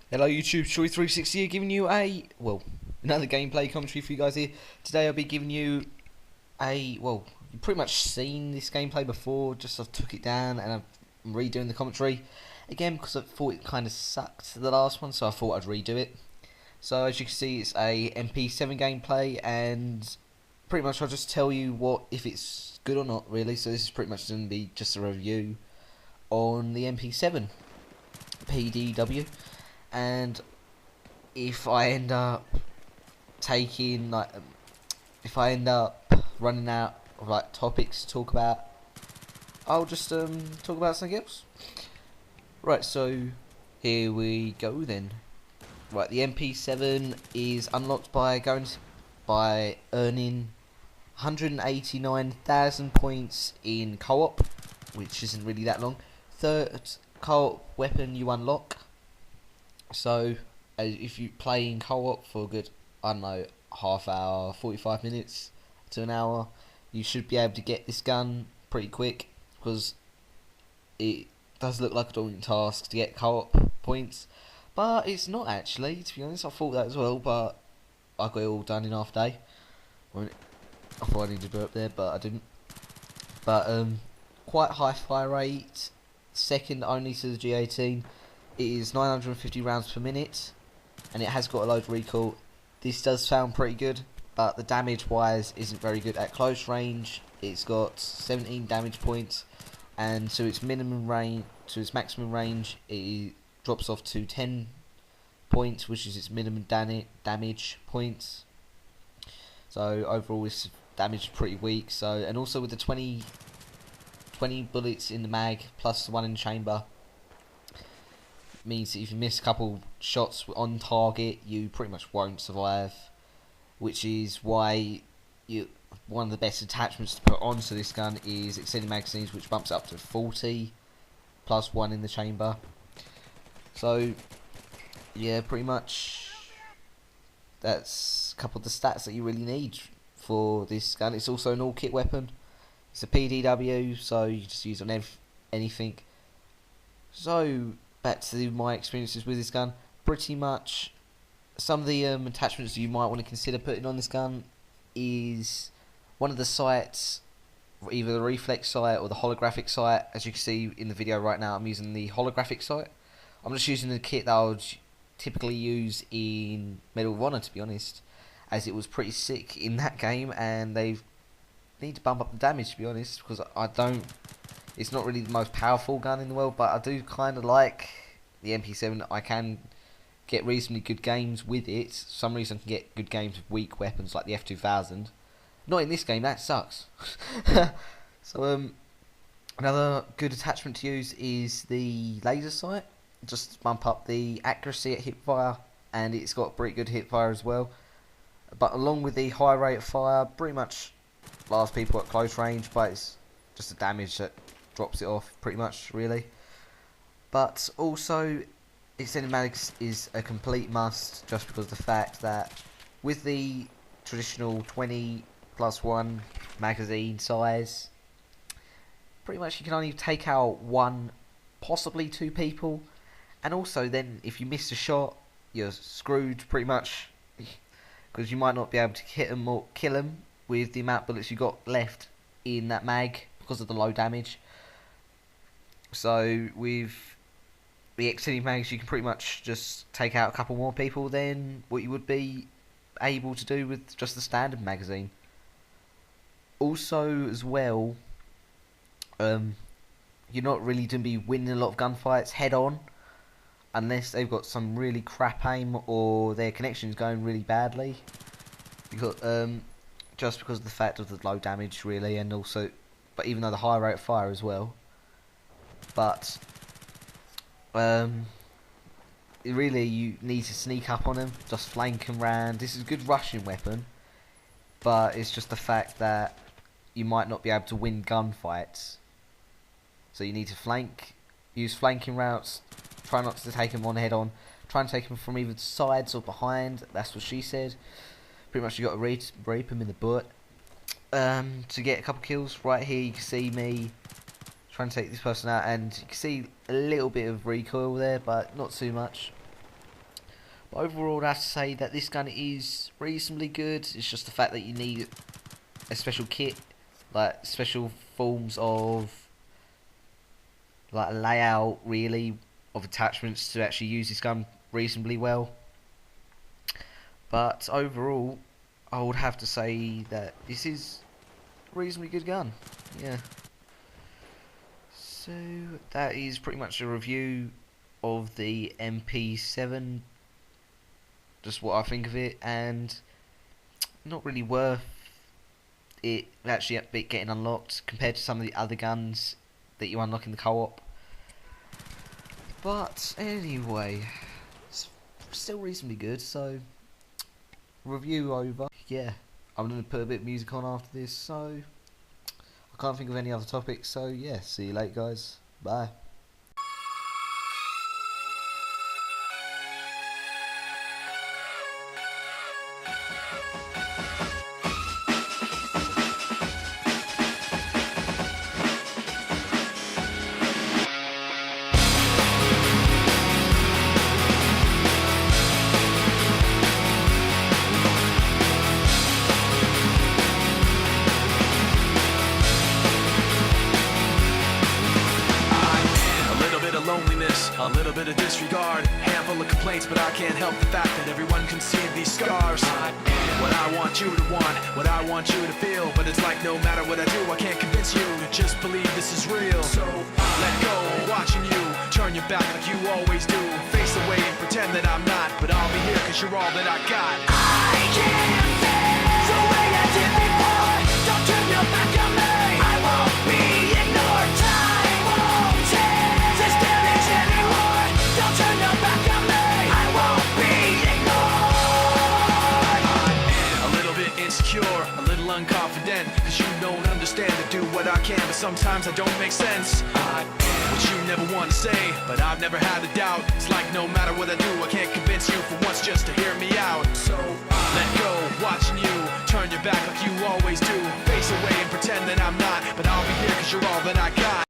Hello YouTube, Troy360 here, giving you another gameplay commentary for you guys here. Today I'll be giving you you've pretty much seen this gameplay before, just I've took it down and I'm redoing the commentary again because I thought it kind of sucked the last one, so I thought I'd redo it. So as you can see, it's a MP7 gameplay, and pretty much I'll just tell you if it's good or not really. So this is pretty much going to be just a review on the MP7 PDW. And if I end up if I end up running out of topics to talk about, I'll just talk about something else. Right, so here we go then. Right, the MP7 is unlocked by earning 189,000 points in co-op, which isn't really that long. Third co-op weapon you unlock. So, if you play in co-op for a good, I don't know, half hour, 45 minutes to an hour, you should be able to get this gun pretty quick, because it does look like a daunting task to get co-op points, but it's not actually, to be honest. I thought that as well, but I got it all done in half a day. I thought I needed to do it up there, but I didn't. But, quite high fire rate, second only to the G18. It is 950 rounds per minute, and it has got a low recoil. This does sound pretty good, but the damage wise isn't very good at close range. It's got 17 damage points, and to its maximum range, it drops off to 10 points, which is its minimum damage points. So overall, its damage is pretty weak. So, and also with the 20 bullets in the mag plus the one in the chamber, means that if you miss a couple shots on target, you pretty much won't survive, which is why one of the best attachments to put onto this gun is extended magazines, which bumps up to 40 plus one in the chamber. So yeah, pretty much that's a couple of the stats that you really need for this gun. It's also an all kit weapon. It's a PDW, so you can just use it on anything. So back to my experiences with this gun. Pretty much some of the attachments you might want to consider putting on this gun is one of the sights, either the reflex sight or the holographic sight. As you can see in the video right now, I'm using the holographic sight. I'm just using the kit that I would typically use in Medal of Honor, to be honest, as it was pretty sick in that game, and they need to bump up the damage, to be honest, because it's not really the most powerful gun in the world, but I do kind of like the MP7. I can get reasonably good games with it. For some reason I can get good games with weak weapons like the F2000. Not in this game, that sucks. So another good attachment to use is the laser sight. Just bump up the accuracy at hip fire, and it's got pretty good hip fire as well. But along with the high rate of fire, pretty much last people at close range, but it's just the damage that drops it off pretty much, really. But also, extended mags is a complete must, just because of the fact that with the traditional 20 plus 1 magazine size, pretty much you can only take out one, possibly two people, and also then if you miss a shot, you're screwed pretty much, because you might not be able to hit them or kill them with the amount of bullets you got left in that mag because of the low damage. So with the extended mags, you can pretty much just take out a couple more people than what you would be able to do with just the standard magazine. Also as well, you're not really going to be winning a lot of gunfights head on unless they've got some really crap aim or their connection's going really badly, because just because of the fact of the low damage, really, and also, but even though the high rate of fire as well. But really, you need to sneak up on them, just flank them round. This is a good rushing weapon, but it's just the fact that you might not be able to win gunfights. So you need to use flanking routes. Try not to take them on head on. Try and take them from either sides or behind. That's what she said. Pretty much you got to rape them in the butt to get a couple kills. Right here you can see me trying to take this person out, and you can see a little bit of recoil there, but not too much. But overall, I have to say that this gun is reasonably good. It's just the fact that you need a special kit, like special forms of like a layout really of attachments to actually use this gun reasonably well. But overall, I would have to say that this is a reasonably good gun. Yeah. So that is pretty much a review of the MP7. Just what I think of it, and not really worth it actually getting unlocked compared to some of the other guns that you unlock in the co-op. But anyway, it's still reasonably good, so review over. Yeah, I'm going to put a bit of music on after this, so I can't think of any other topics, so yeah, see you later guys, bye. Loneliness, a little bit of disregard, handful of complaints, but I can't help the fact that everyone can see these scars. What I want you to want, what I want you to feel, but it's like no matter what I do, I can't convince you to just believe this is real. So let go, watching you turn your back like you always do, face away and pretend that I'm not, but I'll be here cause you're all that I got. I can't feel the way I did before. Don't turn your back on me, I won't be ignored. Time won't change this damage anymore. Don't turn your back on me, I won't be ignored. I'm a little bit insecure, a little unconfident, cause you don't understand to do what I can, but sometimes I don't make sense. What you never want to say, but I've never had a doubt. It's like no matter what I do, I can't convince you for once just to hear me out. So let go,